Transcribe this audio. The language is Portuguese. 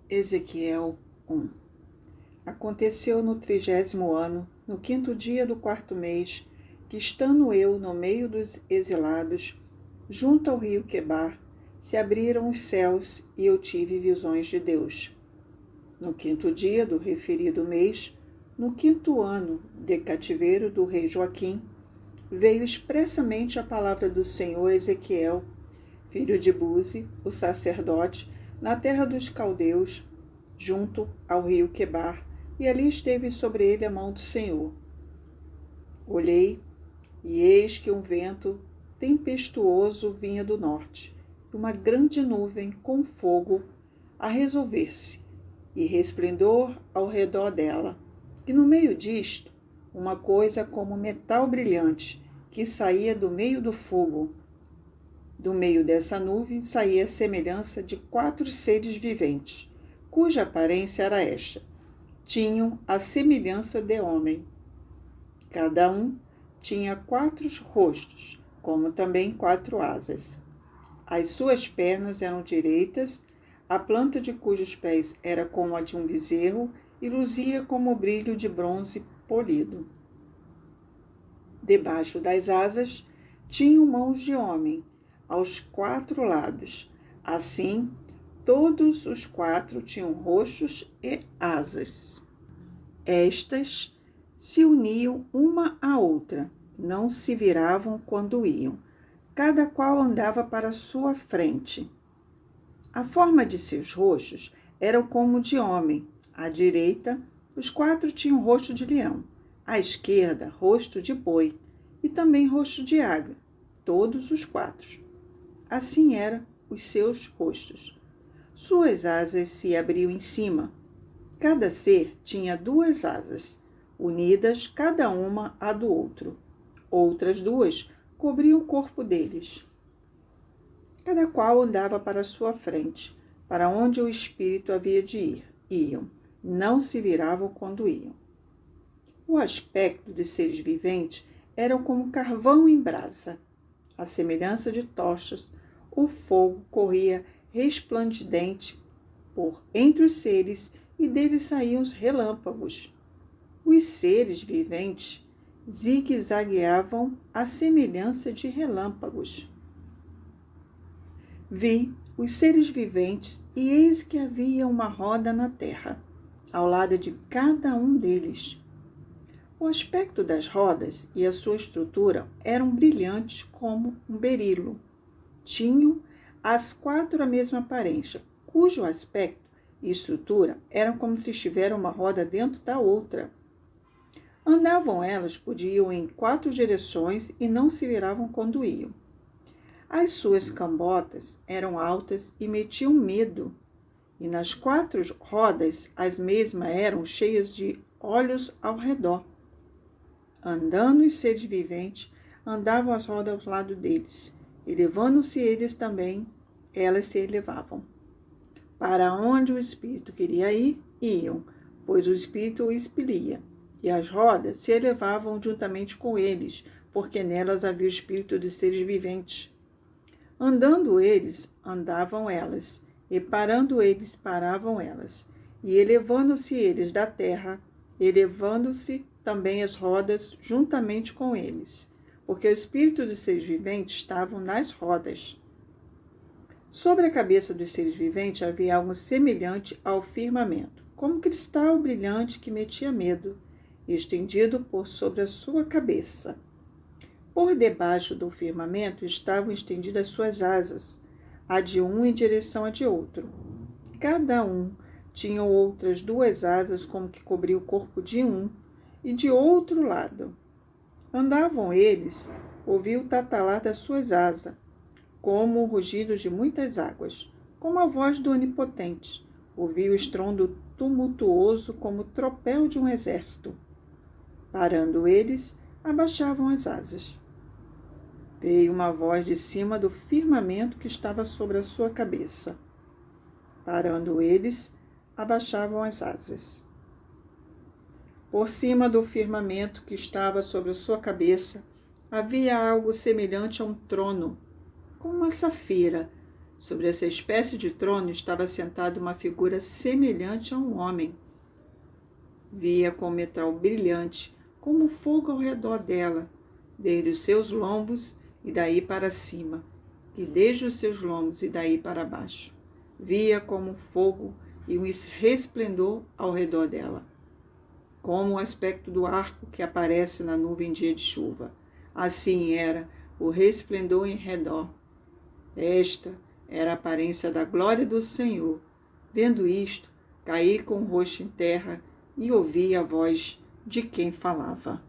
Ezequiel 1. Aconteceu no 30º ano, no 5º dia do 4º mês, que estando eu no meio dos exilados, junto ao rio Quebar, se abriram os céus e eu tive visões de Deus. No 5º dia do referido mês, no 5º ano de cativeiro do rei Joaquim, veio expressamente a palavra do Senhor a Ezequiel, filho de Buzi, o sacerdote, na terra dos caldeus, junto ao rio Quebar, e ali esteve sobre ele a mão do Senhor. Olhei, e eis que um vento tempestuoso vinha do norte, e uma grande nuvem com fogo a resolver-se, e resplendor ao redor dela. E no meio disto, uma coisa como metal brilhante, que saía do meio do fogo. Do meio dessa nuvem saía a semelhança de 4 seres viventes, cuja aparência era esta: tinham a semelhança de homem. Cada um tinha 4 rostos, como também 4 asas. As suas pernas eram direitas, a planta de cujos pés era como a de um bezerro e luzia como o brilho de bronze polido. Debaixo das asas tinham mãos de homem, aos 4 lados. Assim, todos os 4 tinham rostos e asas. Estas se uniam uma à outra, não se viravam quando iam. Cada qual andava para sua frente. A forma de seus rostos era como de homem. À direita, os 4 tinham rosto de leão. À esquerda, rosto de boi. E também rosto de águia. Todos os 4. Assim eram os seus rostos. Suas asas se abriam em cima. Cada ser tinha 2 asas, unidas cada uma à do outro. Outras 2 cobriam o corpo deles. Cada qual andava para sua frente, para onde o espírito havia de ir. Iam, não se viravam quando iam. O aspecto dos seres viventes era como carvão em brasa. À semelhança de tochas, o fogo corria resplendente por entre os seres e deles saíam os relâmpagos. Os seres viventes zigue-zagueavam à semelhança de relâmpagos. Vi os seres viventes e eis que havia uma roda na terra, ao lado de cada um deles. O aspecto das rodas e a sua estrutura eram brilhantes como um berilo. Tinham as 4 a mesma aparência, cujo aspecto e estrutura eram como se estivesse uma roda dentro da outra. Andavam elas, podiam em 4 direções e não se viravam quando iam. As suas cambotas eram altas e metiam medo, e nas 4 rodas as mesmas eram cheias de olhos ao redor. Andando os seres viventes, andavam as rodas ao lado deles, elevando-se eles também, elas se elevavam. Para onde o espírito queria ir, iam, pois o espírito o expelia, e as rodas se elevavam juntamente com eles, porque nelas havia o espírito dos seres viventes. Andando eles, andavam elas, e parando eles, paravam elas, e elevando-se eles da terra, elevando-se também as rodas juntamente com eles, porque o espírito dos seres viventes estavam nas rodas. Sobre a cabeça dos seres viventes havia algo semelhante ao firmamento, como cristal brilhante que metia medo, estendido por sobre a sua cabeça. Por debaixo do firmamento estavam estendidas suas asas, a de um em direção à de outro. Cada um tinha outras 2 asas como que cobriam o corpo de um e de outro lado. Andavam eles, ouviam o tatalar das suas asas, como o rugido de muitas águas, como a voz do Onipotente. Ouviam o estrondo tumultuoso como o tropel de um exército. Parando eles, abaixavam as asas. Veio uma voz de cima do firmamento que estava sobre a sua cabeça. Parando eles, abaixavam as asas. Por cima do firmamento que estava sobre a sua cabeça, havia algo semelhante a um trono, como uma safira, Sobre essa espécie de trono estava sentada uma figura semelhante a um homem. Via com metal brilhante, como fogo ao redor dela, desde os seus lombos e daí para cima, e desde os seus lombos e daí para baixo. Via como fogo e um resplendor ao redor dela, como o aspecto do arco que aparece na nuvem em dia de chuva. Assim era o resplendor em redor. Esta era a aparência da glória do Senhor. Vendo isto, caí com o rosto em terra e ouvi a voz de quem falava.